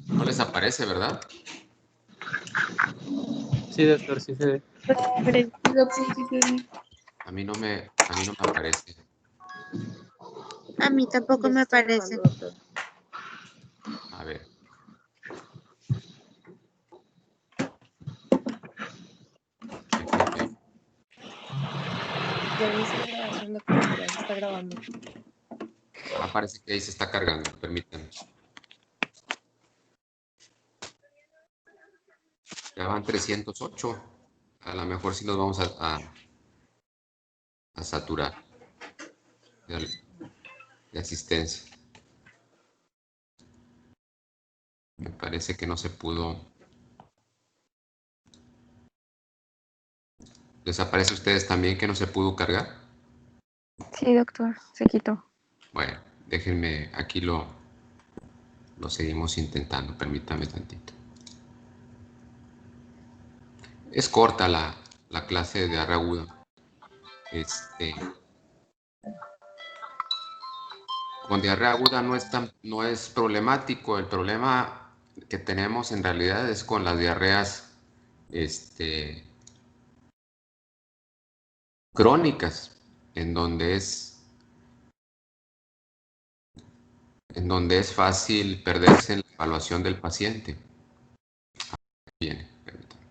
No les aparece, ¿verdad? Sí, doctor, sí se ve. A mí no me aparece. A mí tampoco me parece. A ver. Déjenme. Ya dice la grabación, doctor, ya se está grabando. Parece que ahí se está cargando, permítanme. Ya van 308. A lo mejor sí nos vamos a saturar de asistencia. Me parece que no se pudo. ¿Les aparece a ustedes también que no se pudo cargar? Sí, doctor, se quitó. Bueno, déjenme, aquí lo seguimos intentando, permítame tantito. Es corta la clase de diarrea aguda. Con diarrea aguda no es problemático. El problema que tenemos en realidad es con las diarreas crónicas, en donde es fácil perderse en la evaluación del paciente. Bien, permítame.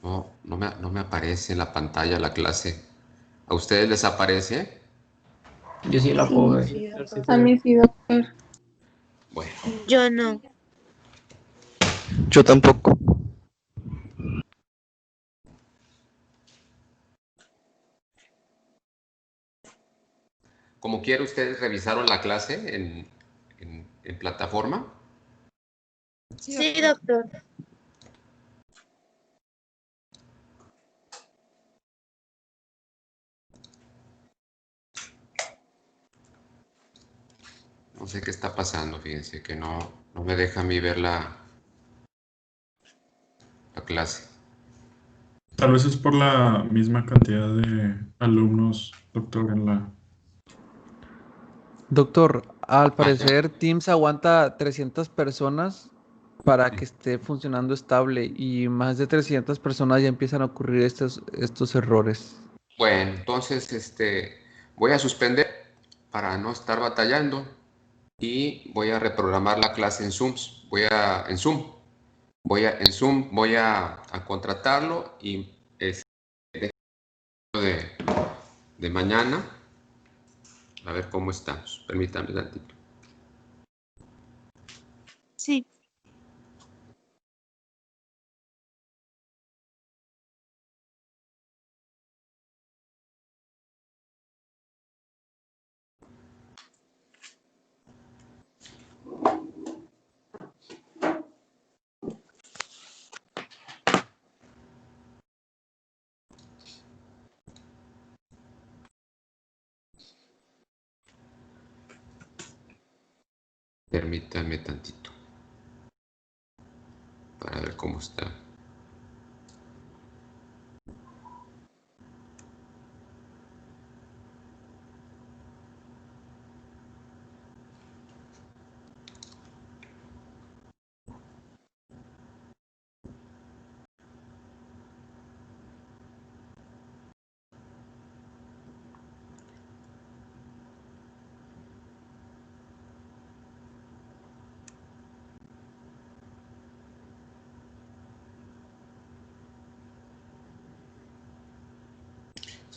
No me aparece en la pantalla la clase. ¿A ustedes les aparece? Yo sí la puedo ver. Sí, Doctor, sí doctor. se A ve. mí sí, doctor. Bueno, Yo no. Yo tampoco. como quiera, ustedes revisaron la clase en plataforma. Sí, doctor. No sé qué está pasando, fíjense que no me deja a mí ver la clase. Tal vez es por la misma cantidad de alumnos, doctor, en la... Doctor, al Ajá. parecer Teams aguanta 300 personas para que esté funcionando estable y más de 300 personas ya empiezan a ocurrir estos errores. Bueno, entonces voy a suspender para no estar batallando y voy a reprogramar la clase en Zoom. En Zoom. Voy a contratarlo y de, de mañana a ver cómo estamos. Permítame tantito. Sí. Permítame tantito para ver cómo está.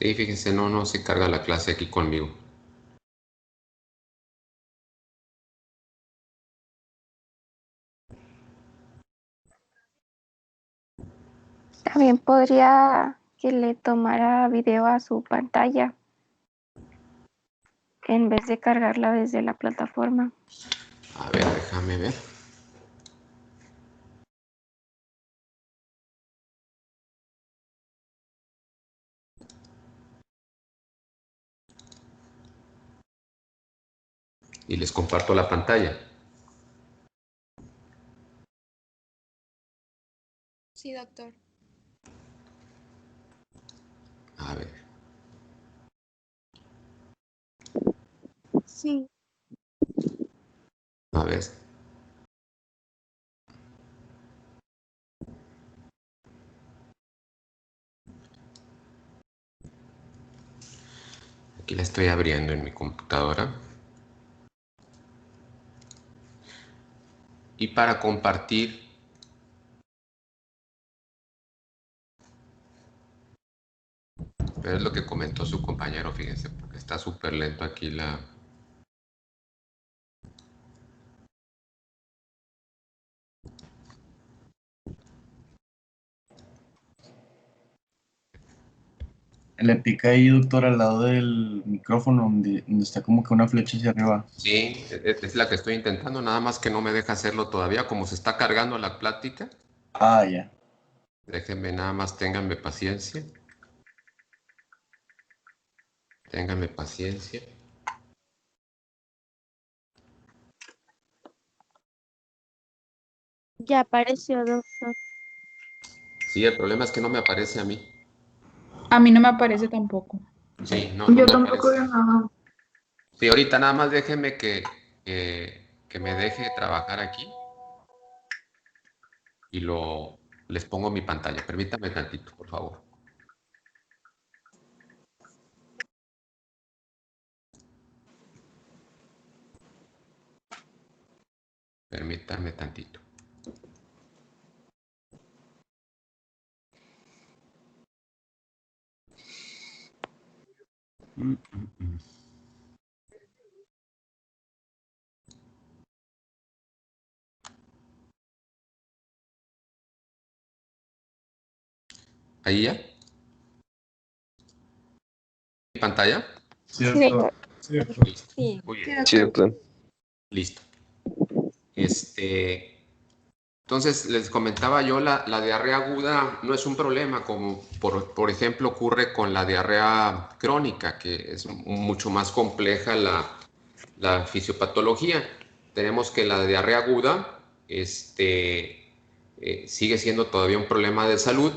Sí, fíjense, no se carga la clase aquí conmigo. También podría que le tomara video a su pantalla en vez de cargarla desde la plataforma. A ver, déjame ver. y les comparto la pantalla. Sí, doctor. A ver. Sí. A ver. Aquí la estoy abriendo en mi computadora. Y para compartir, pero es lo que comentó su compañero, fíjense, porque está súper lento aquí la... Le pica ahí, doctor, al lado del micrófono, donde está como que una flecha hacia arriba. Sí, es la que estoy intentando, nada más que no me deja hacerlo todavía, como se está cargando la plática. Ah, ya. Déjenme nada más, ténganme paciencia. Ténganme paciencia. Ya apareció, doctor. Sí, el problema es que no me aparece a mí. A mí no me aparece tampoco. Sí, no Yo me tampoco aparece. veo nada. Sí, ahorita nada más déjenme que me deje trabajar aquí y les pongo mi pantalla. Permítame tantito, por favor. Permítame tantito. ¿Ahí ya? ¿Mi pantalla? Sí, Sí, doctor. Sí, doctor. Listo. Sí. Muy Sí, bien. Sí, doctor. doctor. Listo. Entonces, les comentaba yo, la diarrea aguda no es un problema, como por ejemplo ocurre con la diarrea crónica, que es mucho más compleja la fisiopatología. Tenemos que la diarrea aguda sigue siendo todavía un problema de salud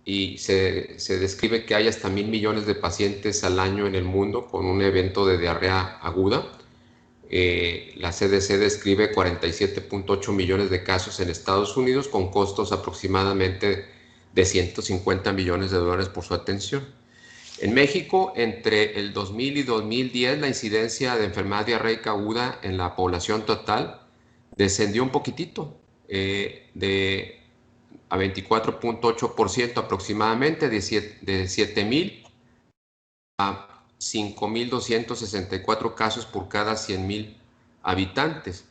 y se describe que hay hasta 1.000 millones de pacientes al año en el mundo con un evento de diarrea aguda. La CDC describe 47.8 millones de casos en Estados Unidos con costos aproximadamente de 150 millones de dólares por su atención. En México, entre el 2000 y 2010, la incidencia de enfermedad diarreica aguda en la población total descendió un poquitito, a 24.8% aproximadamente, de 7.000 a 5.264 casos por cada 100.000 habitantes,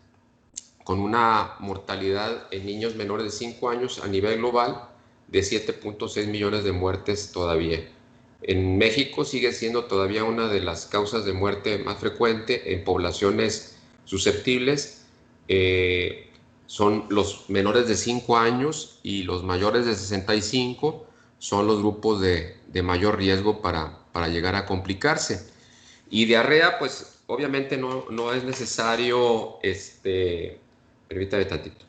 con una mortalidad en niños menores de 5 años a nivel global de 7.6 millones de muertes todavía. En México sigue siendo todavía una de las causas de muerte más frecuente en poblaciones susceptibles. Son los menores de 5 años y los mayores de 65 son los grupos de mayor riesgo para llegar a complicarse. Y diarrea, pues obviamente no es necesario, permítame tantito.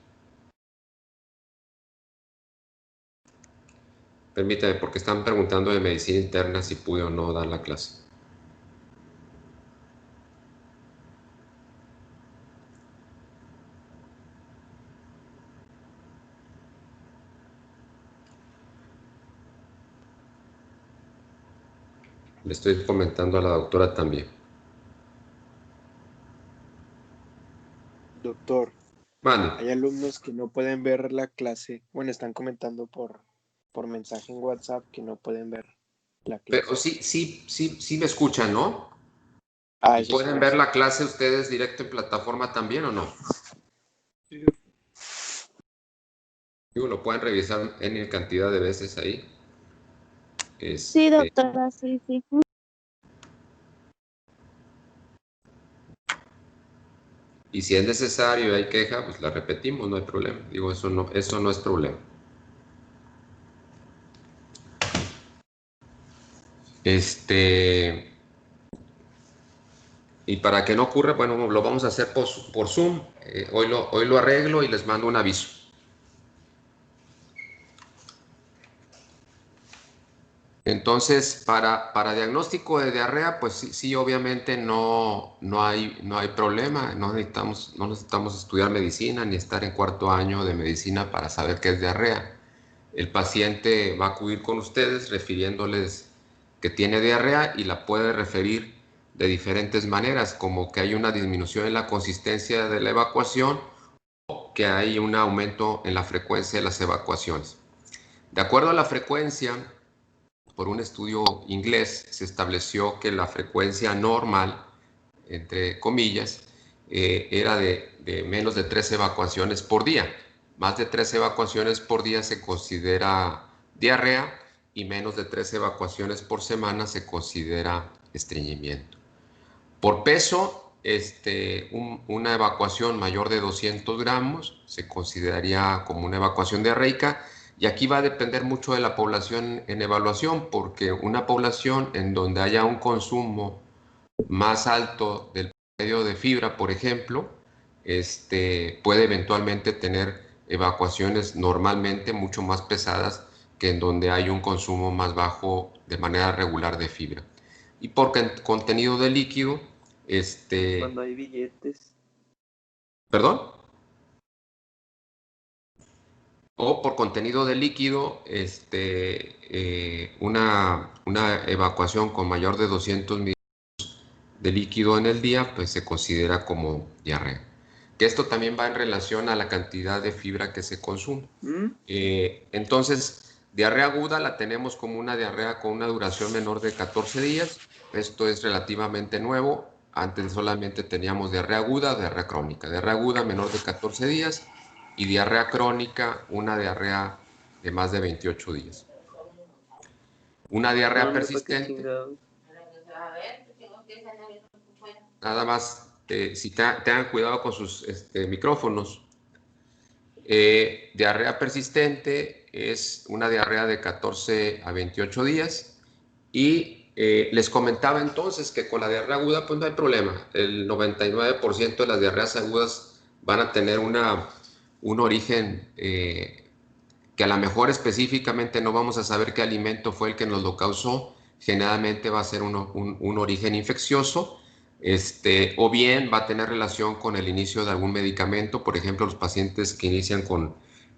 Permítame, porque están preguntando de medicina interna si pude o no dar la clase. Le estoy comentando a la doctora también. Doctor, Mande. hay alumnos que no pueden ver la clase. Bueno, están comentando por mensaje en WhatsApp que no pueden ver la clase. Pero sí me escuchan, ¿no? Ah, ¿Y eso sí, pueden ver gracias. la clase ustedes directo en plataforma también o no? Digo, lo pueden revisar en cantidad de veces ahí. Sí, doctora, sí, sí. Y si es necesario y hay queja, pues la repetimos, no hay problema. Digo, eso no es problema. Y para que no ocurra, bueno, lo vamos a hacer por Zoom. Hoy lo arreglo y les mando un aviso. Entonces, para diagnóstico de diarrea, pues sí, obviamente no hay problema. No necesitamos estudiar medicina ni estar en cuarto año de medicina para saber qué es diarrea. El paciente va a acudir con ustedes refiriéndoles que tiene diarrea y la puede referir de diferentes maneras, como que hay una disminución en la consistencia de la evacuación o que hay un aumento en la frecuencia de las evacuaciones. De acuerdo a la frecuencia, por un estudio inglés se estableció que la frecuencia normal, entre comillas, era de menos de 3 evacuaciones por día. Más de 3 evacuaciones por día se considera diarrea y menos de 3 evacuaciones por semana se considera estreñimiento. Por peso, una evacuación mayor de 200 gramos se consideraría como una evacuación diarreica. Y aquí va a depender mucho de la población en evaluación, porque una población en donde haya un consumo más alto del promedio de fibra, por ejemplo, puede eventualmente tener evacuaciones normalmente mucho más pesadas que en donde hay un consumo más bajo de manera regular de fibra. Y por contenido de líquido, Cuando hay billetes. ¿Perdón? O por contenido de líquido, una evacuación con mayor de 200 mililitros de líquido en el día, pues se considera como diarrea. Que esto también va en relación a la cantidad de fibra que se consume. Entonces, diarrea aguda la tenemos como una diarrea con una duración menor de 14 días. Esto es relativamente nuevo. Antes solamente teníamos diarrea aguda, diarrea crónica. Diarrea aguda menor de 14 días. Y diarrea crónica, una diarrea de más de 28 días. Una diarrea persistente. Nada más, si tengan cuidado con sus micrófonos. Diarrea persistente es una diarrea de 14 a 28 días. Y les comentaba entonces que con la diarrea aguda pues no hay problema. El 99% de las diarreas agudas van a tener un origen que a lo mejor específicamente no vamos a saber qué alimento fue el que nos lo causó. Generalmente va a ser un origen infeccioso, o bien va a tener relación con el inicio de algún medicamento. Por ejemplo, los pacientes que inician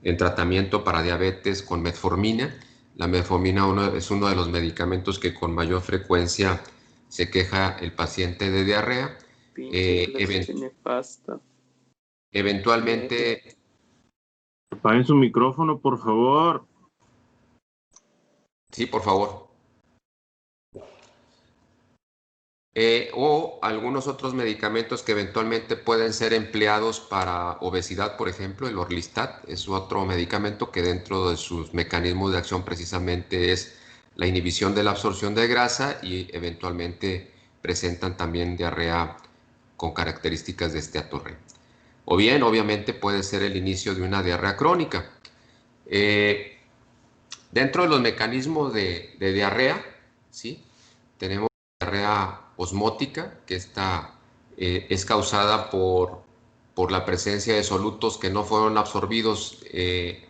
en tratamiento para diabetes con metformina. La metformina es uno de los medicamentos que con mayor frecuencia se queja el paciente de diarrea. Eventualmente... Apaguen su micrófono, por favor. Sí, por favor. O algunos otros medicamentos que eventualmente pueden ser empleados para obesidad, por ejemplo, el Orlistat es otro medicamento que dentro de sus mecanismos de acción precisamente es la inhibición de la absorción de grasa y eventualmente presentan también diarrea con características de esteatorrea. O bien, obviamente, puede ser el inicio de una diarrea crónica. Dentro de los mecanismos de diarrea, ¿sí? Tenemos diarrea osmótica, que esta es causada por la presencia de solutos que no fueron absorbidos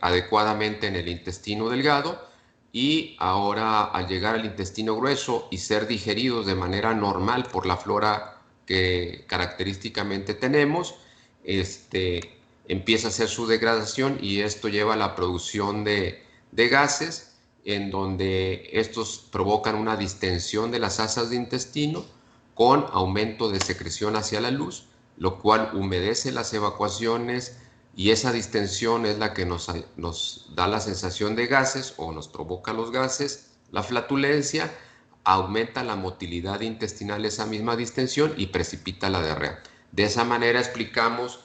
adecuadamente en el intestino delgado y ahora al llegar al intestino grueso y ser digeridos de manera normal por la flora que característicamente tenemos, empieza a hacer su degradación y esto lleva a la producción de gases en donde estos provocan una distensión de las asas de intestino con aumento de secreción hacia la luz, lo cual humedece las evacuaciones y esa distensión es la que nos da la sensación de gases o nos provoca los gases, la flatulencia, aumenta la motilidad intestinal esa misma distensión y precipita la diarrea. De esa manera explicamos,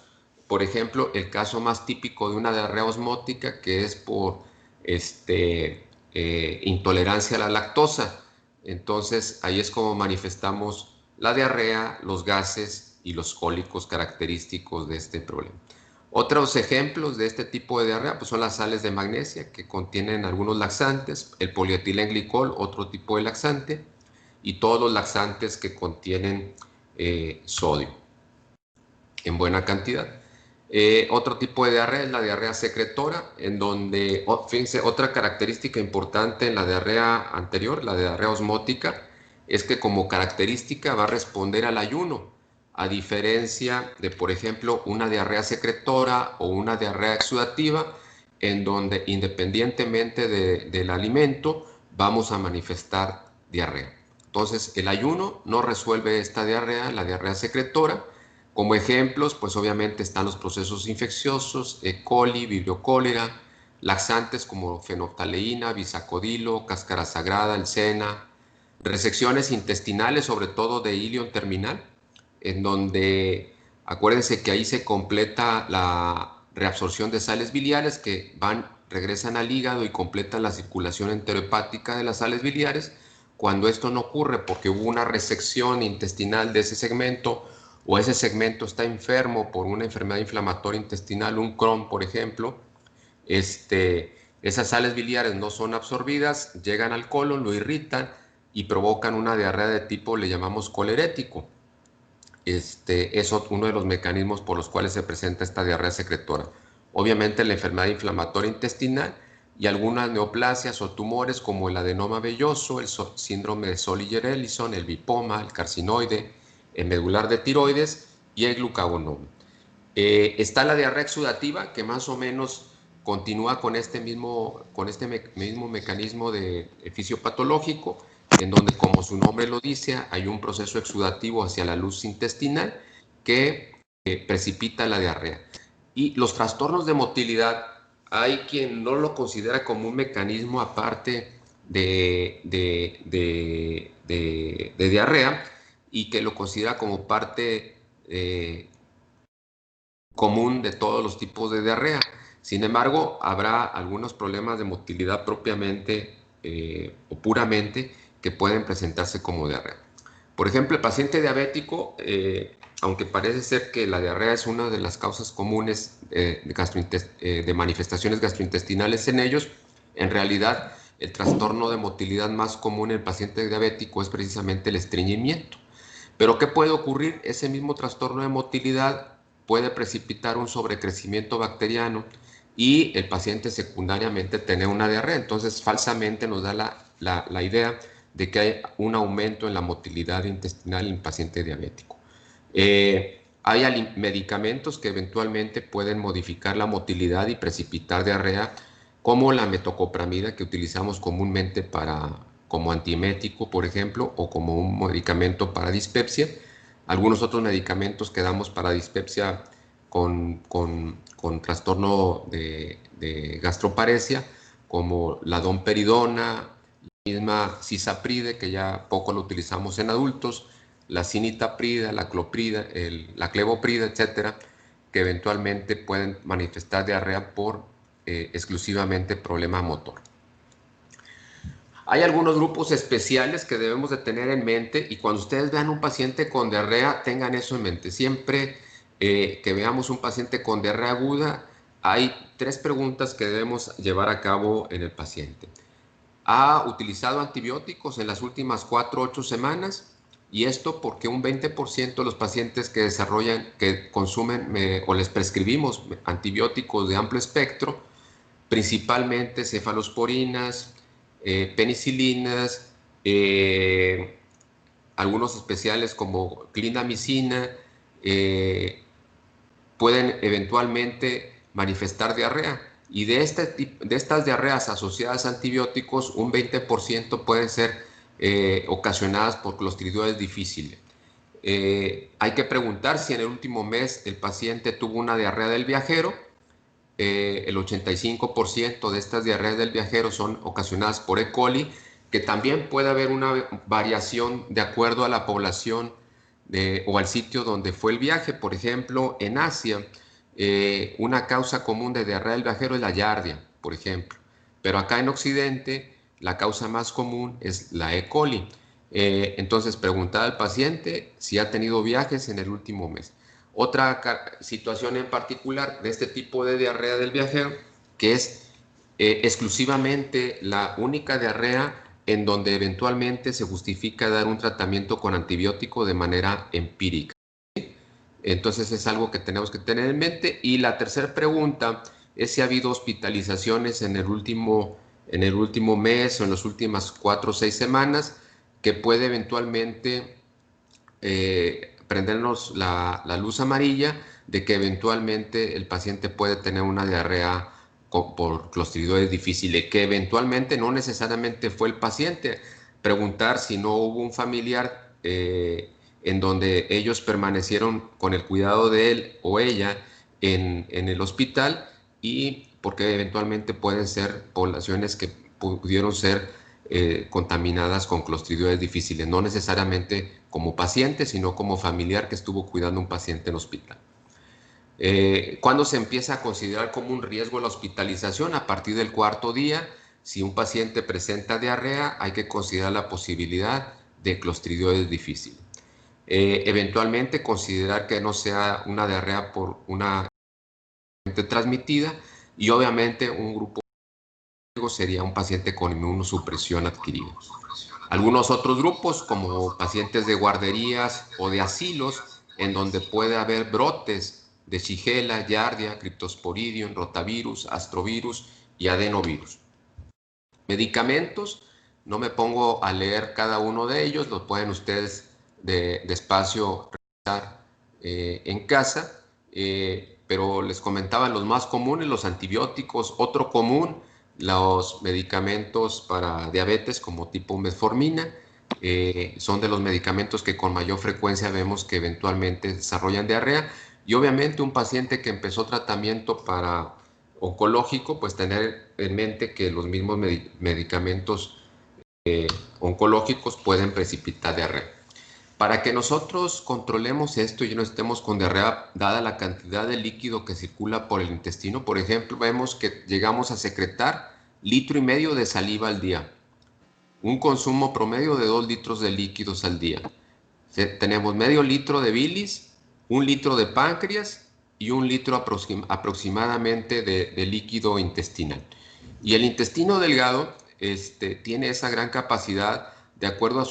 por ejemplo, el caso más típico de una diarrea osmótica que es por intolerancia a la lactosa. Entonces ahí es como manifestamos la diarrea, los gases y los cólicos característicos de este problema. Otros ejemplos de este tipo de diarrea pues son las sales de magnesia que contienen algunos laxantes, el polietilenglicol, otro tipo de laxante, y todos los laxantes que contienen sodio en buena cantidad. Otro tipo de diarrea es la diarrea secretora, en donde, fíjense, otra característica importante en la diarrea anterior, la diarrea osmótica, es que como característica va a responder al ayuno, a diferencia de, por ejemplo, una diarrea secretora o una diarrea exudativa, en donde independientemente del alimento vamos a manifestar diarrea. Entonces, el ayuno no resuelve esta diarrea, la diarrea secretora. Como ejemplos, pues obviamente están los procesos infecciosos, E. coli, vibrio cólera, laxantes como fenolftaleína, bisacodilo, cáscara sagrada, el sena, resecciones intestinales, sobre todo de ilion terminal, en donde acuérdense que ahí se completa la reabsorción de sales biliares que regresan al hígado y completan la circulación enterohepática de las sales biliares. Cuando esto no ocurre porque hubo una resección intestinal de ese segmento, o ese segmento está enfermo por una enfermedad inflamatoria intestinal, un Crohn, por ejemplo, esas sales biliares no son absorbidas, llegan al colon, lo irritan y provocan una diarrea de tipo, le llamamos colerético. Es uno de los mecanismos por los cuales se presenta esta diarrea secretora. Obviamente la enfermedad inflamatoria intestinal y algunas neoplasias o tumores como el adenoma velloso, el síndrome de Soliger-Ellison, el lipoma, el carcinoide, el medular de tiroides y el glucagonoma. Está la diarrea exudativa, que más o menos continúa con este mismo mecanismo de fisiopatológico, en donde, como su nombre lo dice, hay un proceso exudativo hacia la luz intestinal que precipita la diarrea. Y los trastornos de motilidad, hay quien no lo considera como un mecanismo aparte de diarrea, y que lo considera como parte común de todos los tipos de diarrea. Sin embargo, habrá algunos problemas de motilidad propiamente o puramente que pueden presentarse como diarrea. Por ejemplo, el paciente diabético, aunque parece ser que la diarrea es una de las causas comunes de manifestaciones gastrointestinales en ellos, en realidad el trastorno de motilidad más común en el paciente diabético es precisamente el estreñimiento. Pero ¿qué puede ocurrir? Ese mismo trastorno de motilidad puede precipitar un sobrecrecimiento bacteriano y el paciente secundariamente tener una diarrea. Entonces, falsamente nos da la idea de que hay un aumento en la motilidad intestinal en el paciente diabético. Hay medicamentos que eventualmente pueden modificar la motilidad y precipitar diarrea, como la metocopramida, que utilizamos comúnmente como antiemético, por ejemplo, o como un medicamento para dispepsia. Algunos otros medicamentos que damos para dispepsia con trastorno de gastroparesia, como la domperidona, la misma cisapride, que ya poco lo utilizamos en adultos, la cinitaprida, la cloprida, la clevoprida, etcétera, que eventualmente pueden manifestar diarrea por exclusivamente problema motor. Hay algunos grupos especiales que debemos de tener en mente, y cuando ustedes vean un paciente con diarrea, tengan eso en mente. Siempre que veamos un paciente con diarrea aguda, hay 3 preguntas que debemos llevar a cabo en el paciente. ¿Ha utilizado antibióticos en las últimas 4 o 8 semanas? Y esto porque un 20% de los pacientes que consumen o les prescribimos antibióticos de amplio espectro, principalmente cefalosporinas, penicilinas, algunos especiales como clindamicina, pueden eventualmente manifestar diarrea. Y de estas diarreas asociadas a antibióticos, un 20% pueden ser ocasionadas por clostridioides difíciles. Hay que preguntar si en el último mes el paciente tuvo una diarrea del viajero. El 85% de estas diarreas del viajero son ocasionadas por E. coli, que también puede haber una variación de acuerdo a la población o al sitio donde fue el viaje. Por ejemplo, en Asia, una causa común de diarrea del viajero es la giardia, por ejemplo. Pero acá en Occidente, la causa más común es la E. coli. Entonces, preguntar al paciente si ha tenido viajes en el último mes. Otra situación en particular de este tipo de diarrea del viajero, que es exclusivamente la única diarrea en donde eventualmente se justifica dar un tratamiento con antibiótico de manera empírica. Entonces es algo que tenemos que tener en mente. Y la tercera pregunta es si ha habido hospitalizaciones en el último mes o en las últimas 4 o 6 semanas que puede eventualmente prendernos la luz amarilla de que eventualmente el paciente puede tener una diarrea por clostridioides difficile, que eventualmente no necesariamente fue el paciente. Preguntar si no hubo un familiar en donde ellos permanecieron con el cuidado de él o ella en el hospital, y porque eventualmente pueden ser poblaciones que pudieron ser contaminadas con clostridioides difficile, no necesariamente como paciente, sino como familiar que estuvo cuidando a un paciente en hospital. ¿Cuándo se empieza a considerar como un riesgo la hospitalización? A partir del 4.º día. Si un paciente presenta diarrea, hay que considerar la posibilidad de clostridioides difficile. Eventualmente considerar que no sea una diarrea por una transmitida, y obviamente un grupo sería un paciente con inmunosupresión adquirida. Algunos otros grupos, como pacientes de guarderías o de asilos, en donde puede haber brotes de Shigella, Giardia, Cryptosporidium, Rotavirus, Astrovirus y Adenovirus. Medicamentos, no me pongo a leer cada uno de ellos, los pueden ustedes despacio revisar en casa, pero les comentaba los más comunes, los antibióticos. Otro común, los medicamentos para diabetes como tipo metformina, son de los medicamentos que con mayor frecuencia vemos que eventualmente desarrollan diarrea. Y obviamente un paciente que empezó tratamiento para oncológico, pues tener en mente que los mismos medicamentos oncológicos pueden precipitar diarrea. Para que nosotros controlemos esto y no estemos con diarrea, dada la cantidad de líquido que circula por el intestino, por ejemplo, vemos que llegamos a secretar 1,5 litros de saliva al día, un consumo promedio de 2 litros de líquidos al día. Tenemos medio litro de bilis, 1 litro de páncreas y 1 litro aproximadamente de líquido intestinal. Y el intestino delgado tiene esa gran capacidad, de acuerdo a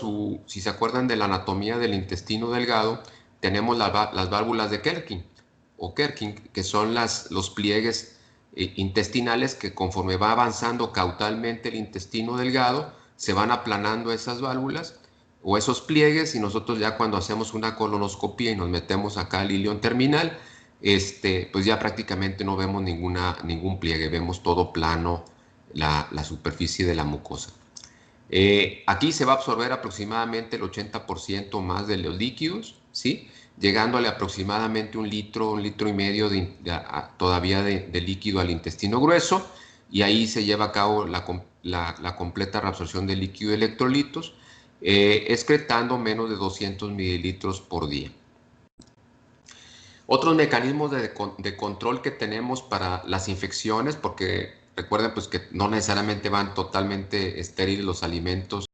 si se acuerdan de la anatomía del intestino delgado, tenemos las válvulas de Kerkin, que son los pliegues intestinales que, conforme va avanzando caudalmente el intestino delgado, se van aplanando esas válvulas o esos pliegues, y nosotros ya cuando hacemos una colonoscopia y nos metemos acá al ilion terminal, pues ya prácticamente no vemos ningún pliegue, vemos todo plano, la superficie de la mucosa. Aquí se va a absorber aproximadamente el 80% más de los líquidos, ¿sí? Llegándole aproximadamente 1 litro, 1,5 litros todavía de líquido al intestino grueso, y ahí se lleva a cabo la completa reabsorción de líquido y electrolitos, excretando menos de 200 mililitros por día. Otros mecanismos de control que tenemos para las infecciones, porque recuerden pues que no necesariamente van totalmente estériles los alimentos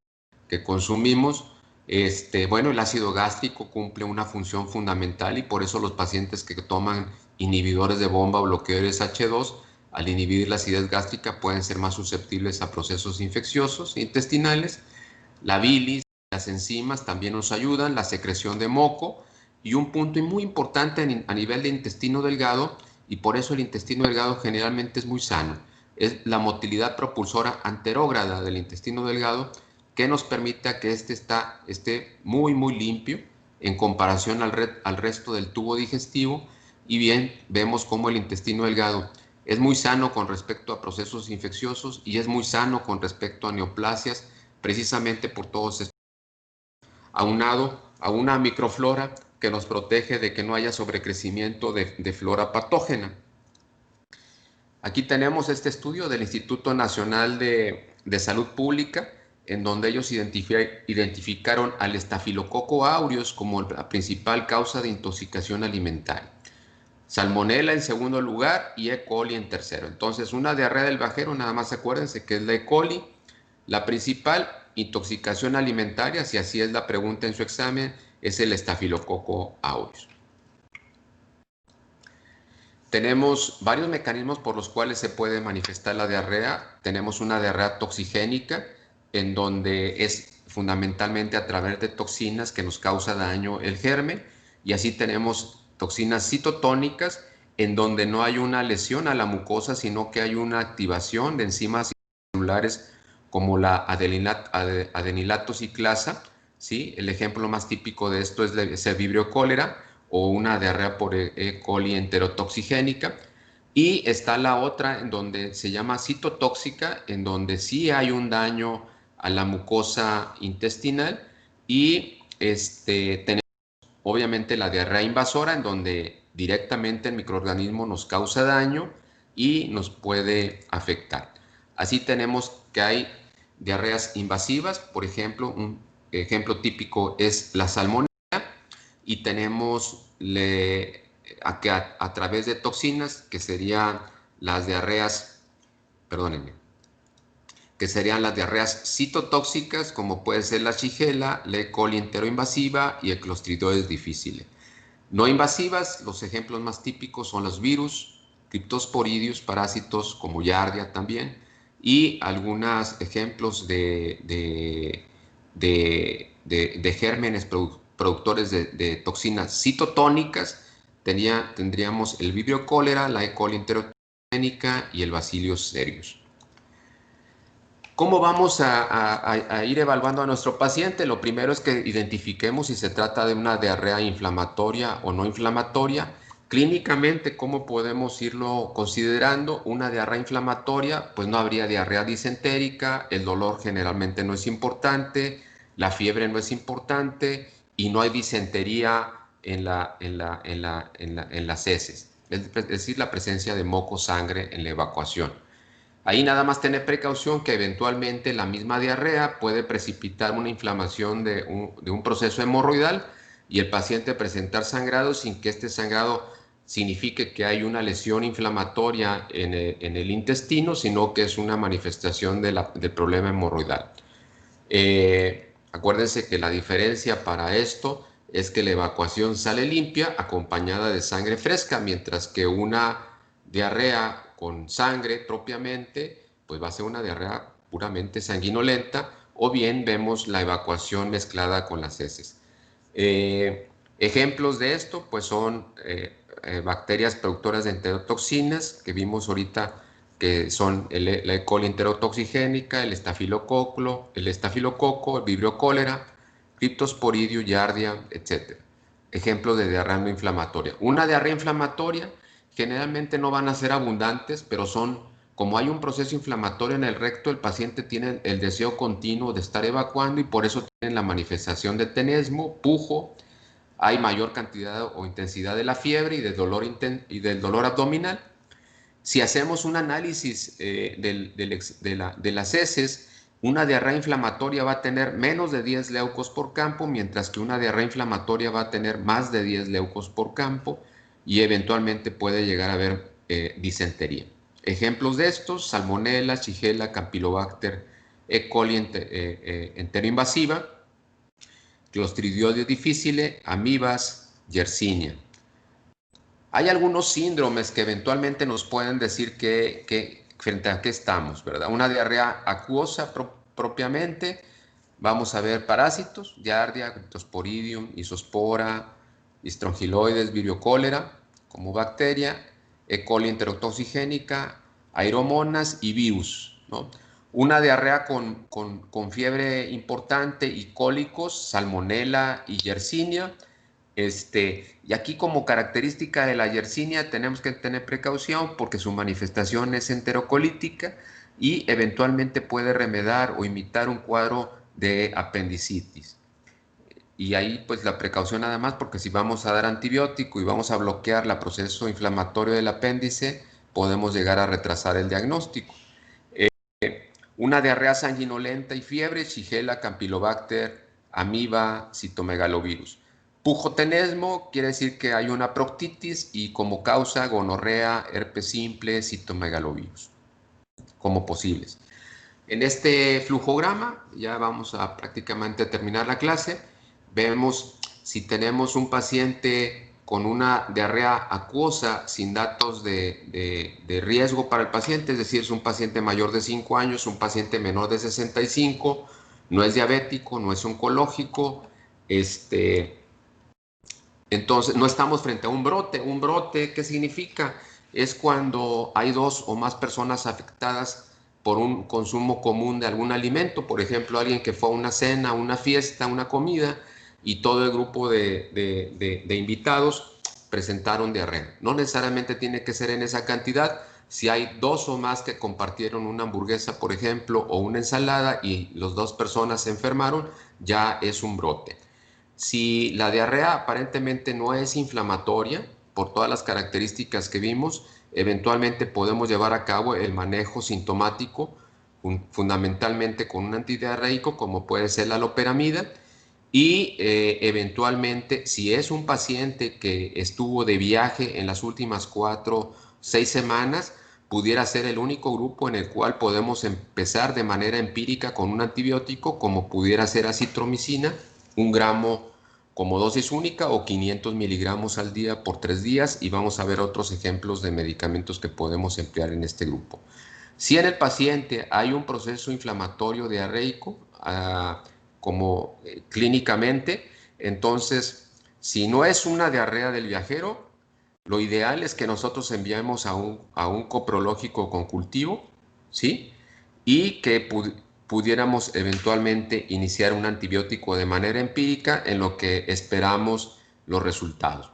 que consumimos. Bueno, el ácido gástrico cumple una función fundamental, y por eso los pacientes que toman inhibidores de bomba o bloqueadores H2, al inhibir la acidez gástrica, pueden ser más susceptibles a procesos infecciosos intestinales. La bilis, las enzimas también nos ayudan, la secreción de moco, y un punto muy importante a nivel de intestino delgado, y por eso el intestino delgado generalmente es muy sano, es la motilidad propulsora anterógrada del intestino delgado, que nos permite que esté muy limpio en comparación al resto del tubo digestivo. Y bien, vemos cómo el intestino delgado es muy sano con respecto a procesos infecciosos y es muy sano con respecto a neoplasias, precisamente por todos estos, aunado a una microflora que nos protege de que no haya sobrecrecimiento de flora patógena. Aquí tenemos este estudio del Instituto Nacional de Salud Pública, en donde ellos identificaron al Staphylococcus aureus como la principal causa de intoxicación alimentaria. Salmonella en segundo lugar y E. coli en tercero. Entonces, una diarrea del bajero, nada más acuérdense que es la E. coli. La principal intoxicación alimentaria, si así es la pregunta en su examen, es el Staphylococcus aureus. Tenemos varios mecanismos por los cuales se puede manifestar la diarrea. Tenemos una diarrea toxigénica, en donde es fundamentalmente a través de toxinas que nos causa daño el germen, y así tenemos toxinas citotónicas, en donde no hay una lesión a la mucosa, sino que hay una activación de enzimas celulares como la adenilato ciclasa, ¿sí? El ejemplo más típico de esto es el vibrio cólera o una diarrea por E. coli enterotoxigénica. Y está la otra en donde se llama citotóxica, en donde sí hay un daño a la mucosa intestinal, y tenemos obviamente la diarrea invasora, en donde directamente el microorganismo nos causa daño y nos puede afectar. Así tenemos que hay diarreas invasivas, por ejemplo, un ejemplo típico es la salmonela, y tenemos a través de toxinas, que serían las diarreas, perdónenme, que serían las diarreas citotóxicas, como puede ser la Shigella, la E. coli enteroinvasiva y el Clostridoides difficile. No invasivas, los ejemplos más típicos son los virus, Cryptosporidium, parásitos como Giardia también, y algunos ejemplos de gérmenes productores de toxinas citotónicas. Tendríamos el vibrio cólera, la E. coli enterotoxigénica y el Bacillus cereus. ¿Cómo vamos a ir evaluando a nuestro paciente? Lo primero es que identifiquemos si se trata de una diarrea inflamatoria o no inflamatoria. Clínicamente, ¿cómo podemos irlo considerando? Una diarrea inflamatoria, pues no habría diarrea disentérica, el dolor generalmente no es importante, la fiebre no es importante y no hay disentería en las heces, es decir, la presencia de moco, sangre en la evacuación. Ahí nada más tener precaución que eventualmente la misma diarrea puede precipitar una inflamación de un proceso hemorroidal y el paciente presentar sangrado sin que este sangrado signifique que hay una lesión inflamatoria en el intestino, sino que es una manifestación del problema hemorroidal. Acuérdense que la diferencia para esto es que la evacuación sale limpia acompañada de sangre fresca, mientras que una diarrea con sangre propiamente, pues va a ser una diarrea puramente sanguinolenta, o bien vemos la evacuación mezclada con las heces. Ejemplos de esto, pues son bacterias productoras de enterotoxinas, que vimos ahorita, que son la E. coli enterotoxigénica, el estafilococo, el vibrio cólera, Cryptosporidium, Giardia, etc. Ejemplos de diarrea no inflamatoria. Una diarrea inflamatoria generalmente no van a ser abundantes, pero como hay un proceso inflamatorio en el recto, el paciente tiene el deseo continuo de estar evacuando y por eso tienen la manifestación de tenesmo, pujo, hay mayor cantidad o intensidad de la fiebre y del dolor abdominal. Si hacemos un análisis de las heces, una diarrea inflamatoria va a tener menos de 10 leucos por campo, mientras que una diarrea inflamatoria va a tener más de 10 leucos por campo y eventualmente puede llegar a haber disentería. Ejemplos de estos: Salmonella, Shigella, Campylobacter, E. coli enteroinvasiva, Clostridium difficile, amibas, Yersinia. Hay algunos síndromes que eventualmente nos pueden decir frente a qué estamos, ¿verdad? Una diarrea acuosa propiamente, vamos a ver parásitos, Giardia, Cryptosporidium, Isospora, Strongyloides, vibrio cólera como bacteria, E. coli enterotoxigénica, aeromonas y virus, ¿no? Una diarrea con fiebre importante y cólicos, Salmonella y Yersinia. Y aquí, como característica de la Yersinia, tenemos que tener precaución porque su manifestación es enterocolítica y eventualmente puede remedar o imitar un cuadro de apendicitis. Y ahí pues la precaución nada más, porque si vamos a dar antibiótico y vamos a bloquear el proceso inflamatorio del apéndice, podemos llegar a retrasar el diagnóstico. Una diarrea sanguinolenta y fiebre, Shigella, Campylobacter, amiba, citomegalovirus. Pujotenesmo quiere decir que hay una proctitis y como causa gonorrea, herpes simple, citomegalovirus como posibles. En este flujograma, ya vamos a prácticamente terminar la clase, vemos si tenemos un paciente con una diarrea acuosa sin datos de riesgo para el paciente, es decir, es un paciente mayor de 5 años, un paciente menor de 65, no es diabético, no es oncológico, entonces no estamos frente a un brote. Un brote, ¿qué significa? Es cuando hay 2 o más personas afectadas por un consumo común de algún alimento, por ejemplo, alguien que fue a una cena, una fiesta, una comida, y todo el grupo de invitados presentaron diarrea. No necesariamente tiene que ser en esa cantidad. Si hay 2 o más que compartieron una hamburguesa, por ejemplo, o una ensalada y las 2 personas se enfermaron, ya es un brote. Si la diarrea aparentemente no es inflamatoria, por todas las características que vimos, eventualmente podemos llevar a cabo el manejo sintomático, fundamentalmente con un antidiarreico, como puede ser la loperamida, y eventualmente, si es un paciente que estuvo de viaje en las últimas 4, 6 semanas, pudiera ser el único grupo en el cual podemos empezar de manera empírica con un antibiótico, como pudiera ser acitromicina, 1 gramo como dosis única o 500 miligramos al día por 3 días, y vamos a ver otros ejemplos de medicamentos que podemos emplear en este grupo. Si en el paciente hay un proceso inflamatorio diarreico, como clínicamente, entonces, si no es una diarrea del viajero, lo ideal es que nosotros enviemos a un coprológico con cultivo, ¿sí? Y que pudiéramos eventualmente iniciar un antibiótico de manera empírica en lo que esperamos los resultados.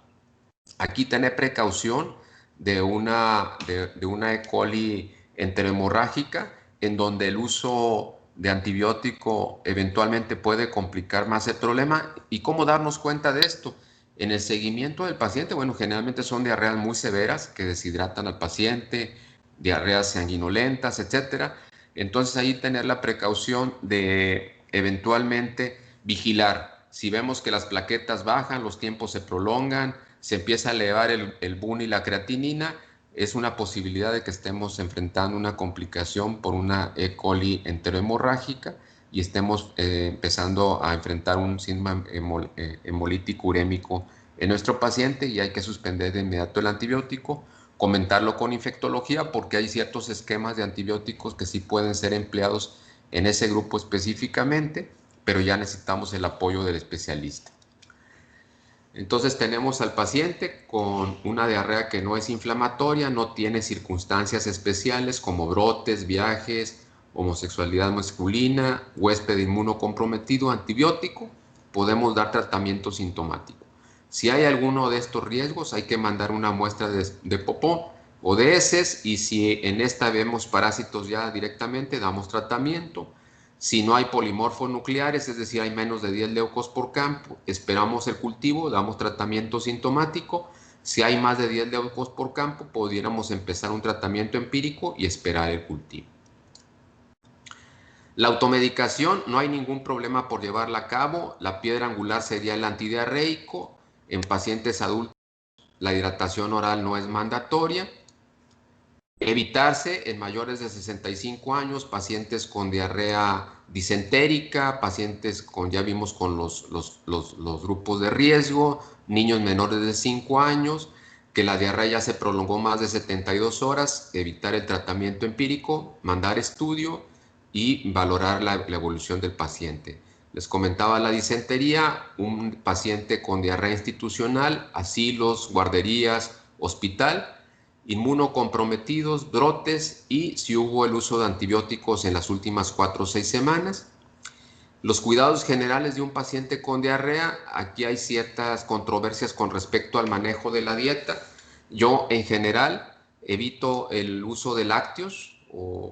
Aquí tener precaución de una E. coli enterohemorrágica, en donde el uso de antibiótico eventualmente puede complicar más el problema. ¿Y cómo darnos cuenta de esto? En el seguimiento del paciente, bueno, generalmente son diarreas muy severas que deshidratan al paciente, diarreas sanguinolentas, etcétera. Entonces ahí tener la precaución de eventualmente vigilar. Si vemos que las plaquetas bajan, los tiempos se prolongan, se empieza a elevar el BUN y la creatinina, es una posibilidad de que estemos enfrentando una complicación por una E. coli enterohemorrágica y estemos empezando a enfrentar un síndrome hemolítico urémico en nuestro paciente, y hay que suspender de inmediato el antibiótico, comentarlo con infectología, porque hay ciertos esquemas de antibióticos que sí pueden ser empleados en ese grupo específicamente, pero ya necesitamos el apoyo del especialista. Entonces tenemos al paciente con una diarrea que no es inflamatoria, no tiene circunstancias especiales como brotes, viajes, homosexualidad masculina, huésped inmunocomprometido, antibiótico, podemos dar tratamiento sintomático. Si hay alguno de estos riesgos, hay que mandar una muestra de popó o de heces, y si en esta vemos parásitos ya directamente, damos tratamiento. Si no hay polimorfos nucleares, es decir, hay menos de 10 leucos por campo, esperamos el cultivo, damos tratamiento sintomático. Si hay más de 10 leucos por campo, pudiéramos empezar un tratamiento empírico y esperar el cultivo. La automedicación, no hay ningún problema por llevarla a cabo. La piedra angular sería el antidiarreico. En pacientes adultos, la hidratación oral no es mandatoria. Evitarse en mayores de 65 años, pacientes con diarrea disentérica, pacientes con, ya vimos, con los grupos de riesgo, niños menores de 5 años, que la diarrea ya se prolongó más de 72 horas, evitar el tratamiento empírico, mandar estudio y valorar la evolución del paciente. Les comentaba la disentería, un paciente con diarrea institucional, asilos, guarderías, hospital, inmunocomprometidos, brotes, y si hubo el uso de antibióticos en las últimas 4 o 6 semanas. Los cuidados generales de un paciente con diarrea, aquí hay ciertas controversias con respecto al manejo de la dieta. Yo en general evito el uso de lácteos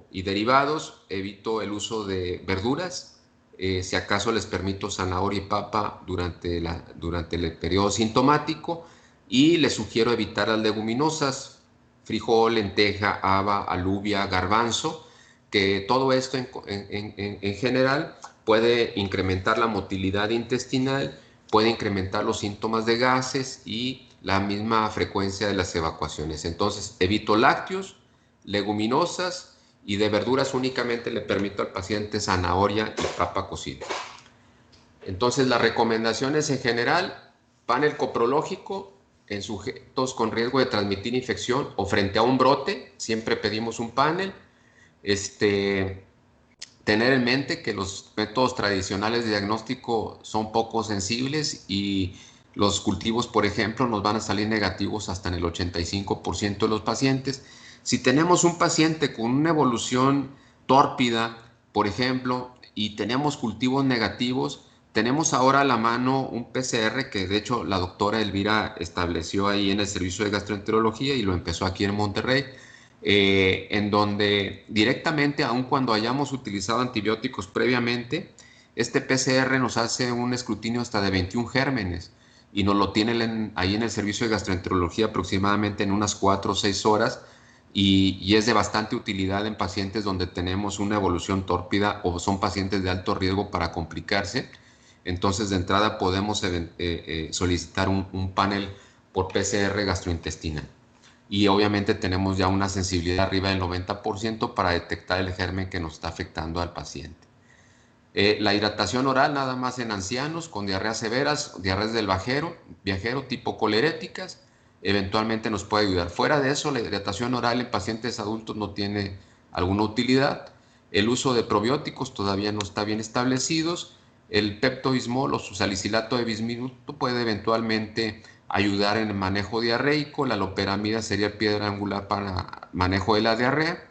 y derivados, evito el uso de verduras, si acaso les permito zanahoria y papa durante el periodo sintomático, y les sugiero evitar las leguminosas, frijol, lenteja, haba, alubia, garbanzo, que todo esto en general puede incrementar la motilidad intestinal, puede incrementar los síntomas de gases y la misma frecuencia de las evacuaciones. Entonces, evito lácteos, leguminosas, y de verduras únicamente le permito al paciente zanahoria y papa cocida. Entonces, las recomendaciones en general: panel coprológico, en sujetos con riesgo de transmitir infección o frente a un brote, siempre pedimos un panel. Tener en mente que los métodos tradicionales de diagnóstico son poco sensibles y los cultivos, por ejemplo, nos van a salir negativos hasta en el 85% de los pacientes. Si tenemos un paciente con una evolución tórpida, por ejemplo, y tenemos cultivos negativos, tenemos ahora a la mano un PCR que de hecho la doctora Elvira estableció ahí en el servicio de gastroenterología y lo empezó aquí en Monterrey, en donde directamente, aun cuando hayamos utilizado antibióticos previamente, este PCR nos hace un escrutinio hasta de 21 gérmenes y nos lo tiene ahí en el servicio de gastroenterología aproximadamente en unas 4 o 6 horas y es de bastante utilidad en pacientes donde tenemos una evolución tórpida o son pacientes de alto riesgo para complicarse. Entonces, de entrada podemos solicitar un panel por PCR gastrointestinal. Y obviamente tenemos ya una sensibilidad arriba del 90% para detectar el germen que nos está afectando al paciente. La hidratación oral nada más en ancianos con diarreas severas, diarreas del viajero tipo coleréticas, eventualmente nos puede ayudar. Fuera de eso, la hidratación oral en pacientes adultos no tiene alguna utilidad. El uso de probióticos todavía no está bien establecidos. El pepto-bismol o su salicilato de bismuto puede eventualmente ayudar en el manejo diarreico. La loperamida sería piedra angular para manejo de la diarrea.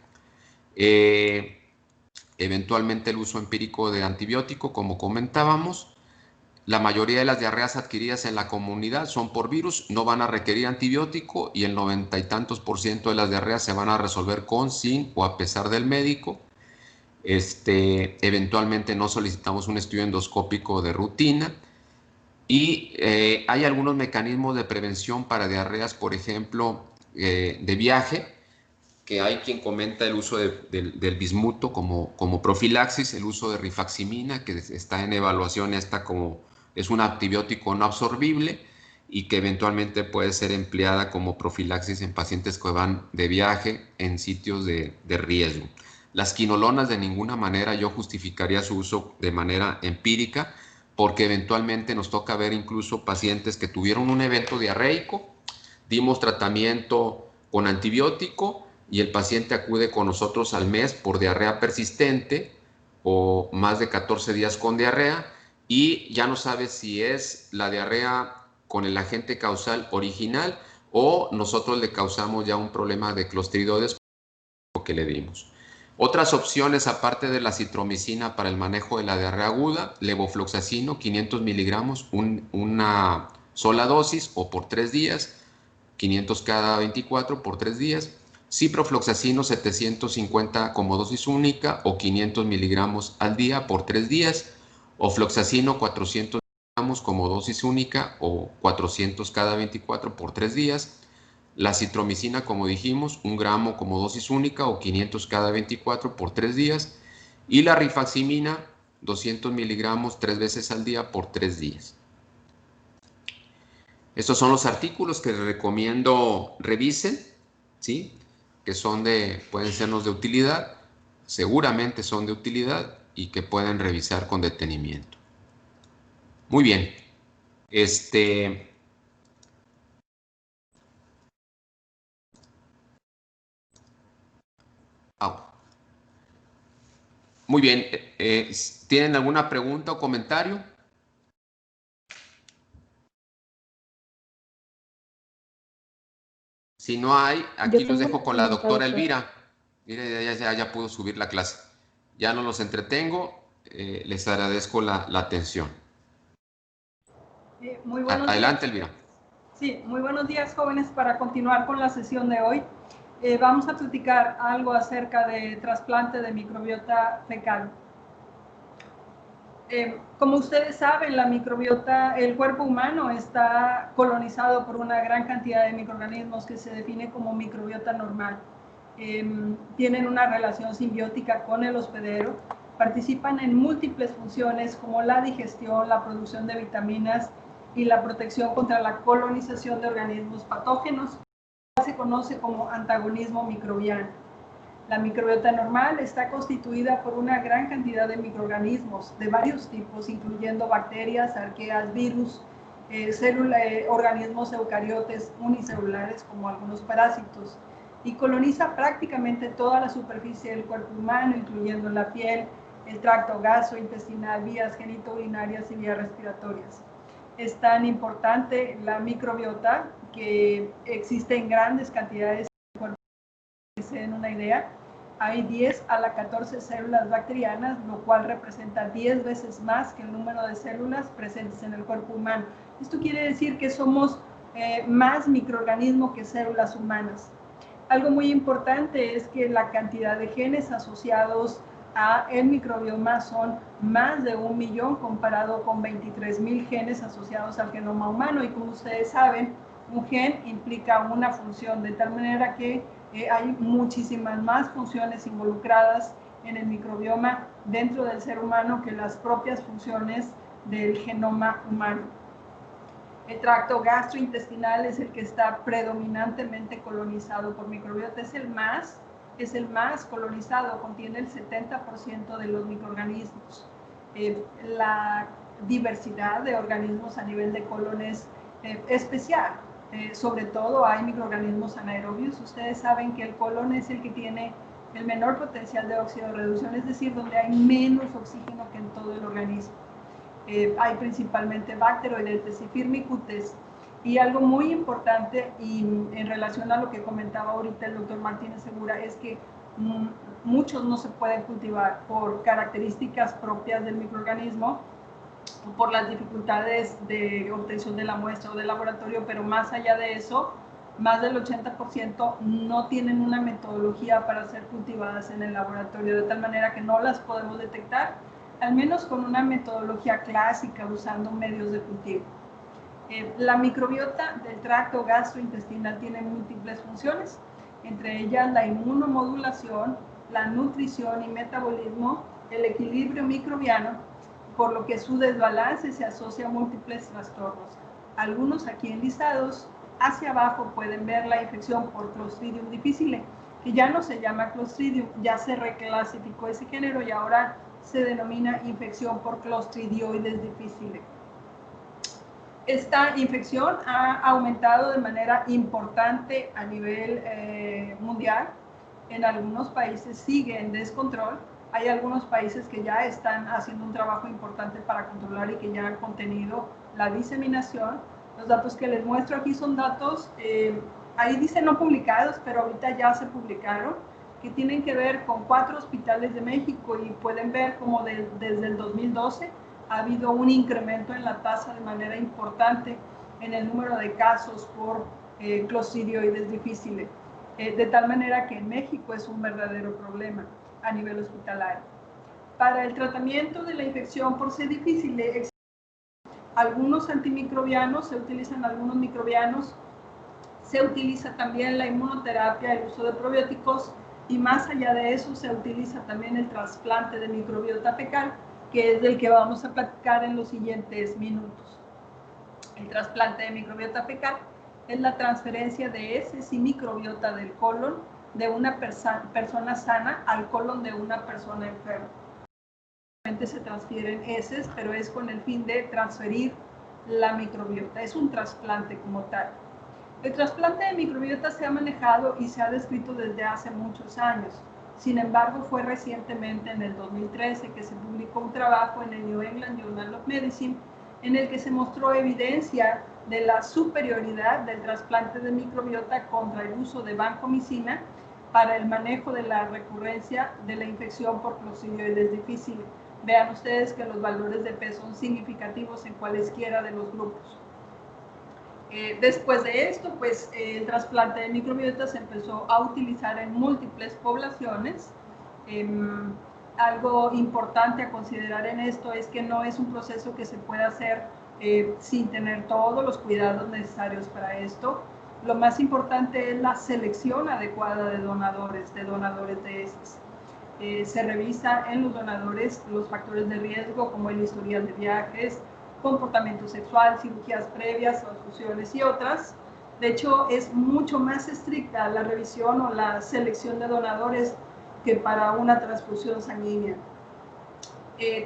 Eventualmente el uso empírico de antibiótico, como comentábamos. La mayoría de las diarreas adquiridas en la comunidad son por virus, no van a requerir antibiótico y el 90 y tantos % de las diarreas se van a resolver con, sin o a pesar del médico. Eventualmente no solicitamos un estudio endoscópico de rutina y hay algunos mecanismos de prevención para diarreas, por ejemplo, de viaje, que hay quien comenta el uso del bismuto como profilaxis, el uso de rifaximina, que está en evaluación, es un antibiótico no absorbible y que eventualmente puede ser empleada como profilaxis en pacientes que van de viaje en sitios de riesgo. Las quinolonas de ninguna manera yo justificaría su uso de manera empírica, porque eventualmente nos toca ver incluso pacientes que tuvieron un evento diarreico, dimos tratamiento con antibiótico y el paciente acude con nosotros al mes por diarrea persistente o más de 14 días con diarrea y ya no sabe si es la diarrea con el agente causal original o nosotros le causamos ya un problema de clostridoides que le dimos. Otras opciones, aparte de la citromicina para el manejo de la diarrea aguda, levofloxacino, 500 miligramos, una sola dosis o por 3 días, 500 cada 24 por 3 días. Ciprofloxacino, 750 como dosis única o 500 miligramos al día por 3 días. O floxacino, 400 miligramos como dosis única o 400 cada 24 por 3 días. La citromicina, como dijimos, 1 gramo como dosis única o 500 cada 24 por 3 días. Y la rifaximina, 200 miligramos 3 veces al día por 3 días. Estos son los artículos que les recomiendo revisen, ¿sí? Que pueden sernos de utilidad, seguramente son de utilidad y que pueden revisar con detenimiento. Muy bien. Muy bien, ¿tienen alguna pregunta o comentario? Si no hay, aquí los dejo con la doctora Elvira. Mire, ya pudo subir la clase. Ya no los entretengo, les agradezco la atención. Muy buenos Adelante, días. Elvira. Sí, muy buenos días, jóvenes. Para continuar con la sesión de hoy, vamos a platicar algo acerca de trasplante de microbiota fecal. Como ustedes saben, la microbiota, el cuerpo humano está colonizado por una gran cantidad de microorganismos que se define como microbiota normal. Tienen una relación simbiótica con el hospedero, participan en múltiples funciones como la digestión, la producción de vitaminas y la protección contra la colonización de organismos patógenos. Se conoce como antagonismo microbiano. La microbiota normal está constituida por una gran cantidad de microorganismos de varios tipos, incluyendo bacterias, arqueas, virus, organismos eucariotes unicelulares como algunos parásitos, y coloniza prácticamente toda la superficie del cuerpo humano, incluyendo la piel, el tracto gastrointestinal, vías genitourinarias y vías respiratorias. Es tan importante la microbiota que existe en grandes cantidades en el cuerpo. Para que se den una idea, hay 10 a la 14 células bacterianas, lo cual representa 10 veces más que el número de células presentes en el cuerpo humano. Esto quiere decir que somos más microorganismo que células humanas. Algo muy importante es que la cantidad de genes asociados a el microbioma son más de 1 millón comparado con 23,000 genes asociados al genoma humano, y como ustedes saben, un gen implica una función, de tal manera que hay muchísimas más funciones involucradas en el microbioma dentro del ser humano que las propias funciones del genoma humano. El tracto gastrointestinal es el que está predominantemente colonizado por microbiota, es el más colonizado, contiene el 70% de los microorganismos. La diversidad de organismos a nivel de colon es especial. Sobre todo hay microorganismos anaerobios. Ustedes saben que el colon es el que tiene el menor potencial de oxidorreducción, es decir, donde hay menos oxígeno que en todo el organismo. Hay principalmente bacteroidetes y firmicutes. Y algo muy importante, y en relación a lo que comentaba ahorita el doctor Martínez Segura, es que muchos no se pueden cultivar por características propias del microorganismo, por las dificultades de obtención de la muestra o del laboratorio, pero más allá de eso, más del 80% no tienen una metodología para ser cultivadas en el laboratorio, de tal manera que no las podemos detectar, al menos con una metodología clásica usando medios de cultivo. La microbiota del tracto gastrointestinal tiene múltiples funciones, entre ellas la inmunomodulación, la nutrición y metabolismo, el equilibrio microbiano, por lo que su desbalance se asocia a múltiples trastornos. Algunos aquí enlistados, hacia abajo pueden ver la infección por Clostridium difficile, que ya no se llama Clostridium, ya se reclasificó ese género y ahora se denomina infección por Clostridioides difficile. Esta infección ha aumentado de manera importante a nivel mundial. En algunos países sigue en descontrol. Hay algunos países que ya están haciendo un trabajo importante para controlar y que ya han contenido la diseminación. Los datos que les muestro aquí son datos, ahí dice no publicados, pero ahorita ya se publicaron, que tienen que ver con 4 hospitales de México, y pueden ver como desde el 2012 ha habido un incremento en la tasa de manera importante en el número de casos por Clostridioides difficile, de tal manera que en México es un verdadero problema a nivel hospitalario. Para el tratamiento de la infección por C. difficile existen algunos antimicrobianos, se utilizan algunos microbianos, se utiliza también la inmunoterapia, el uso de probióticos, y más allá de eso se utiliza también el trasplante de microbiota fecal, que es del que vamos a platicar en los siguientes minutos. El trasplante de microbiota fecal es la transferencia de heces y microbiota del colon de una persona sana al colon de una persona enferma. Se transfieren heces, pero es con el fin de transferir la microbiota. Es un trasplante como tal. El trasplante de microbiota se ha manejado y se ha descrito desde hace muchos años. Sin embargo, fue recientemente, en el 2013, que se publicó un trabajo en el New England Journal of Medicine en el que se mostró evidencia de la superioridad del trasplante de microbiota contra el uso de vancomicina para el manejo de la recurrencia de la infección por Clostridioides difficile. Vean ustedes que los valores de P son significativos en cualesquiera de los grupos. Después de esto, pues el trasplante de microbiota se empezó a utilizar en múltiples poblaciones. Algo importante a considerar en esto es que no es un proceso que se pueda hacer sin tener todos los cuidados necesarios para esto. Lo más importante es la selección adecuada de donadores de heces. Se revisa en los donadores los factores de riesgo como el historial de viajes, comportamiento sexual, cirugías previas, transfusiones y otras. De hecho, es mucho más estricta la revisión o la selección de donadores que para una transfusión sanguínea.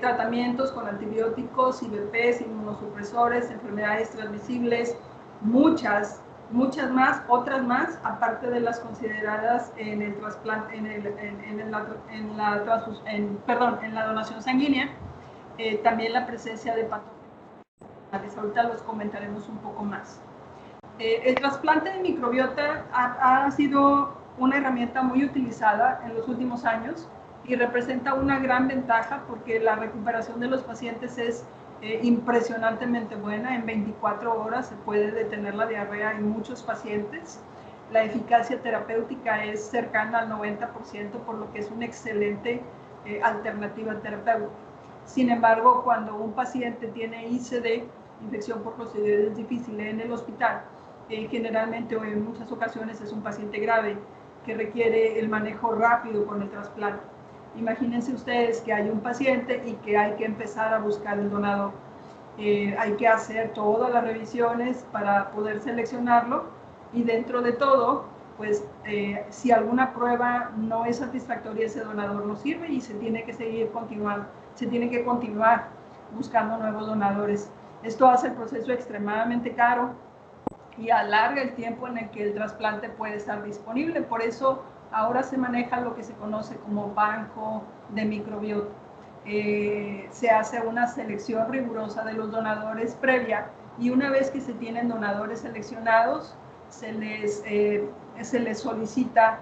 tratamientos con antibióticos, IVPs, inmunosupresores, enfermedades transmisibles, muchas más, otras más, aparte de las consideradas en el trasplante, en la donación sanguínea, también la presencia de patógenos. Ahorita los comentaremos un poco más. El trasplante de microbiota ha sido una herramienta muy utilizada en los últimos años y representa una gran ventaja porque la recuperación de los pacientes es impresionantemente buena. En 24 horas se puede detener la diarrea en muchos pacientes. La eficacia terapéutica es cercana al 90%, por lo que es una excelente alternativa terapéutica. Sin embargo, cuando un paciente tiene ICD, infección por Clostridioides difficile, en el hospital, generalmente o en muchas ocasiones es un paciente grave que requiere el manejo rápido con el trasplante. Imagínense ustedes que hay un paciente y que hay que empezar a buscar el donador. Hay que hacer todas las revisiones para poder seleccionarlo y dentro de todo, pues si alguna prueba no es satisfactoria, ese donador no sirve y se tiene que continuar buscando nuevos donadores. Esto hace el proceso extremadamente caro y alarga el tiempo en el que el trasplante puede estar disponible. Por eso ahora se maneja lo que se conoce como banco de microbiota. Se hace una selección rigurosa de los donadores previa y una vez que se tienen donadores seleccionados, se les solicita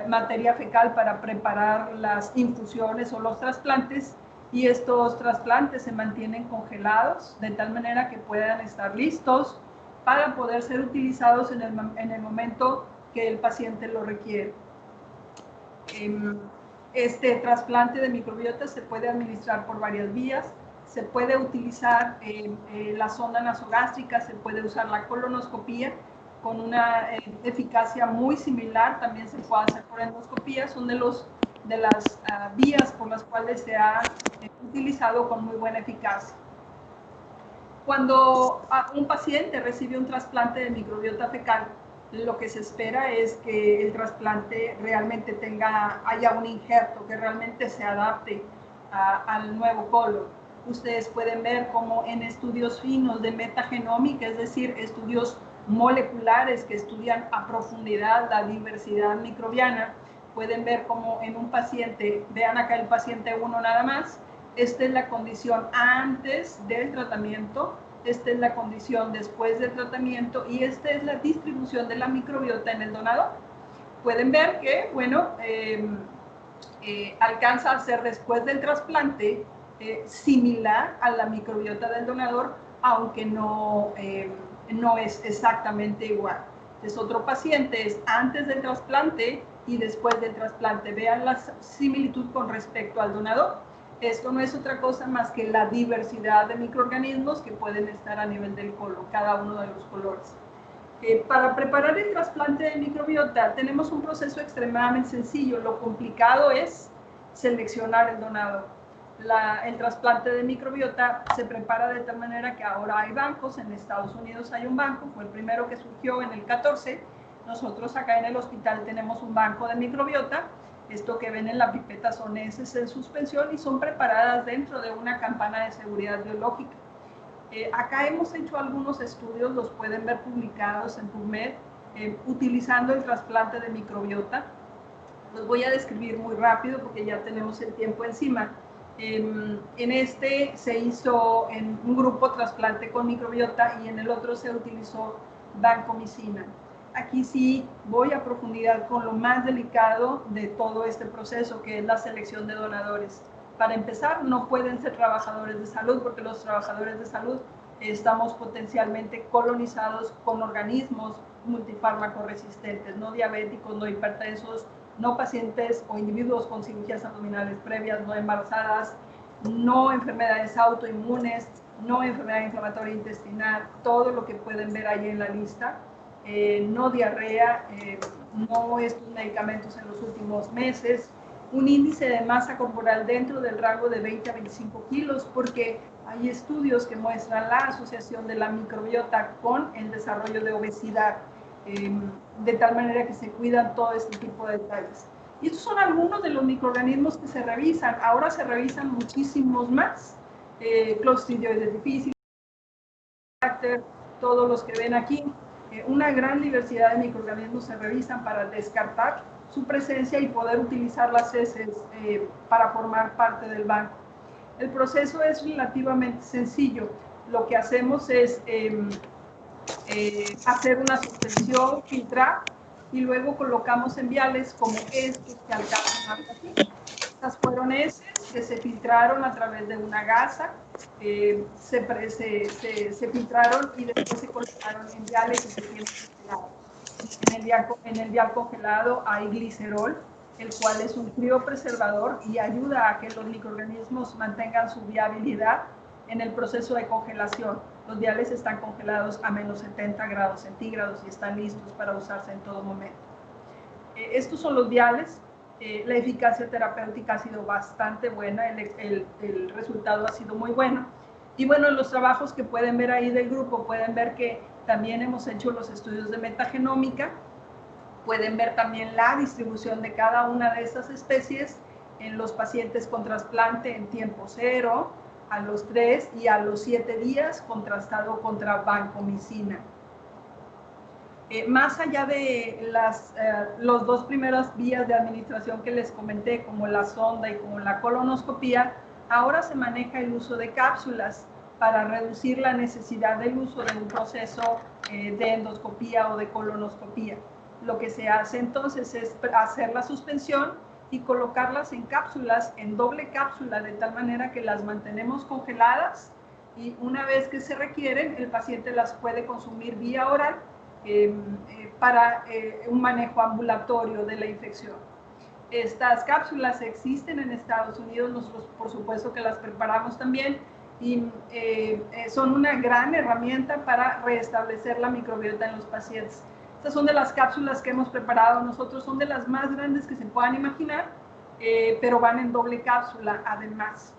materia fecal para preparar las infusiones o los trasplantes y estos trasplantes se mantienen congelados de tal manera que puedan estar listos para poder ser utilizados en el momento que el paciente lo requiere. Este trasplante de microbiota se puede administrar por varias vías. Se puede utilizar la sonda nasogástrica, se puede usar la colonoscopía con una eficacia muy similar. También se puede hacer por endoscopía. Son de las vías por las cuales se ha utilizado con muy buena eficacia. Cuando un paciente recibe un trasplante de microbiota fecal, lo que se espera es que el trasplante realmente haya un injerto que realmente se adapte al nuevo colon. Ustedes pueden ver cómo en estudios finos de metagenómica, es decir, estudios moleculares que estudian a profundidad la diversidad microbiana, pueden ver cómo en un paciente, vean acá el paciente 1 nada más, esta es la condición antes del tratamiento, esta es la condición después del tratamiento y esta es la distribución de la microbiota en el donador. Pueden ver que, bueno, alcanza a ser después del trasplante similar a la microbiota del donador, aunque no es exactamente igual. Entonces, otro paciente es antes del trasplante y después del trasplante. Vean la similitud con respecto al donador. Esto no es otra cosa más que la diversidad de microorganismos que pueden estar a nivel del colon, cada uno de los colores. Para preparar el trasplante de microbiota tenemos un proceso extremadamente sencillo. Lo complicado es seleccionar el donador. El trasplante de microbiota se prepara de tal manera que ahora hay bancos. En Estados Unidos hay un banco, fue el primero que surgió en el 14. Nosotros acá en el hospital tenemos un banco de microbiota. Esto que ven en la pipeta son heces en suspensión y son preparadas dentro de una campana de seguridad biológica. Acá hemos hecho algunos estudios, los pueden ver publicados en PubMed, utilizando el trasplante de microbiota. Los voy a describir muy rápido porque ya tenemos el tiempo encima. En este se hizo en un grupo trasplante con microbiota y en el otro se utilizó vancomicina. Aquí sí voy a profundidad con lo más delicado de todo este proceso, que es la selección de donadores. Para empezar, no pueden ser trabajadores de salud, porque los trabajadores de salud estamos potencialmente colonizados con organismos multifármacos resistentes, no diabéticos, no hipertensos, no pacientes o individuos con cirugías abdominales previas, no embarazadas, no enfermedades autoinmunes, no enfermedad inflamatoria intestinal, todo lo que pueden ver ahí en la lista. No diarrea, no estos medicamentos en los últimos meses, un índice de masa corporal dentro del rango de 20 a 25 kilos, porque hay estudios que muestran la asociación de la microbiota con el desarrollo de obesidad, de tal manera que se cuidan todo este tipo de detalles. Y estos son algunos de los microorganismos que se revisan. Ahora se revisan muchísimos más. Clostridioides difficile, todos los que ven aquí. Una gran diversidad de microorganismos se revisan para descartar su presencia y poder utilizar las heces para formar parte del banco. El proceso es relativamente sencillo. Lo que hacemos es hacer una suspensión, filtrar, y luego colocamos en viales como estos que alcanzan hasta aquí. Estas fueron heces que se filtraron a través de una gasa, se filtraron y después se colocaron en viales y se tienen congelados. En el vial congelado hay glicerol, el cual es un criopreservador y ayuda a que los microorganismos mantengan su viabilidad en el proceso de congelación. Los viales están congelados a menos 70 grados centígrados y están listos para usarse en todo momento. Estos son los viales. La eficacia terapéutica ha sido bastante buena, el resultado ha sido muy bueno. Y bueno, los trabajos que pueden ver ahí del grupo, pueden ver que también hemos hecho los estudios de metagenómica, pueden ver también la distribución de cada una de estas especies en los pacientes con trasplante en tiempo cero, a los 3 y a los 7 días, contrastado contra vancomicina. Más allá de los dos primeras vías de administración que les comenté, como la sonda y como la colonoscopía, ahora se maneja el uso de cápsulas para reducir la necesidad del uso de un proceso de endoscopía o de colonoscopía. Lo que se hace entonces es hacer la suspensión y colocarlas en cápsulas, en doble cápsula, de tal manera que las mantenemos congeladas y una vez que se requieren, el paciente las puede consumir vía oral para un manejo ambulatorio de la infección. Estas cápsulas existen en Estados Unidos, nosotros por supuesto que las preparamos también y son una gran herramienta para restablecer la microbiota en los pacientes. Estas son de las cápsulas que hemos preparado nosotros, son de las más grandes que se puedan imaginar, pero van en doble cápsula además.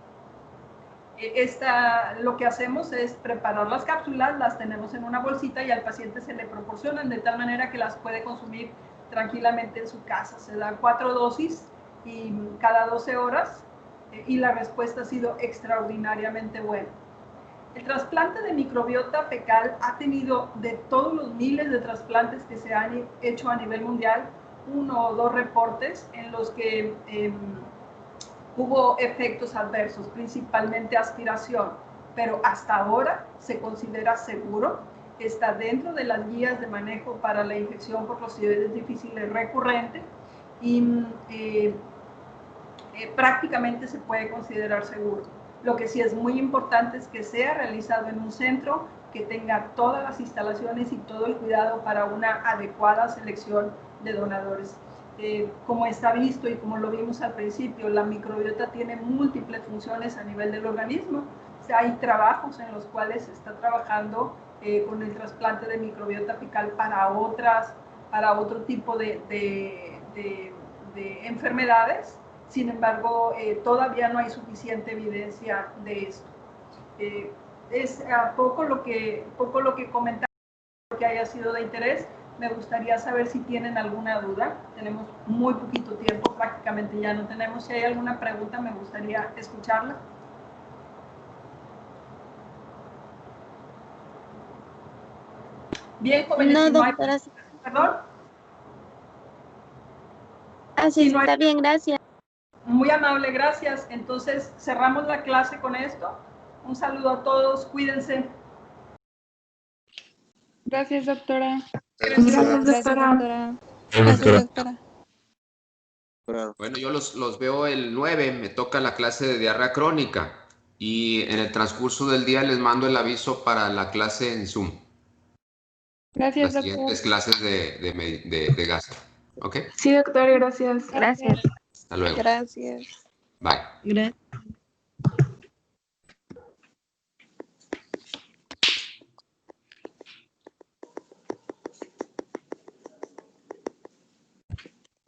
Lo que hacemos es preparar las cápsulas, las tenemos en una bolsita y al paciente se le proporcionan de tal manera que las puede consumir tranquilamente en su casa. Se dan 4 dosis y cada 12 horas y la respuesta ha sido extraordinariamente buena. El trasplante de microbiota fecal ha tenido, de todos los miles de trasplantes que se han hecho a nivel mundial, 1 o 2 reportes en los que hubo efectos adversos, principalmente aspiración, pero hasta ahora se considera seguro, está dentro de las guías de manejo para la infección por Clostridioides difficile recurrente y prácticamente se puede considerar seguro. Lo que sí es muy importante es que sea realizado en un centro que tenga todas las instalaciones y todo el cuidado para una adecuada selección de donadores. Como está visto y como lo vimos al principio, la microbiota tiene múltiples funciones a nivel del organismo. O sea, hay trabajos en los cuales se está trabajando con el trasplante de microbiota fecal para otro tipo de enfermedades. Sin embargo, todavía no hay suficiente evidencia de esto. Es poco lo que comentaba, que haya sido de interés. Me gustaría saber si tienen alguna duda. Tenemos muy poquito tiempo, prácticamente ya no tenemos. Si hay alguna pregunta, me gustaría escucharla. Bien, jóvenes. No, si no hay... doctora. ¿Perdón? Así Si no está hay... bien, gracias. Muy amable, gracias. Entonces, cerramos la clase con esto. Un saludo a todos, cuídense. Gracias, doctora. Gracias, doctora. Gracias, doctora. Bueno, yo los veo el 9, me toca la clase de diarrea crónica y en el transcurso del día les mando el aviso para la clase en Zoom. Gracias, Las doctor. siguientes clases de gastro. ¿Ok? Sí, doctor, gracias. Gracias. Hasta luego. Gracias. Bye. Gracias.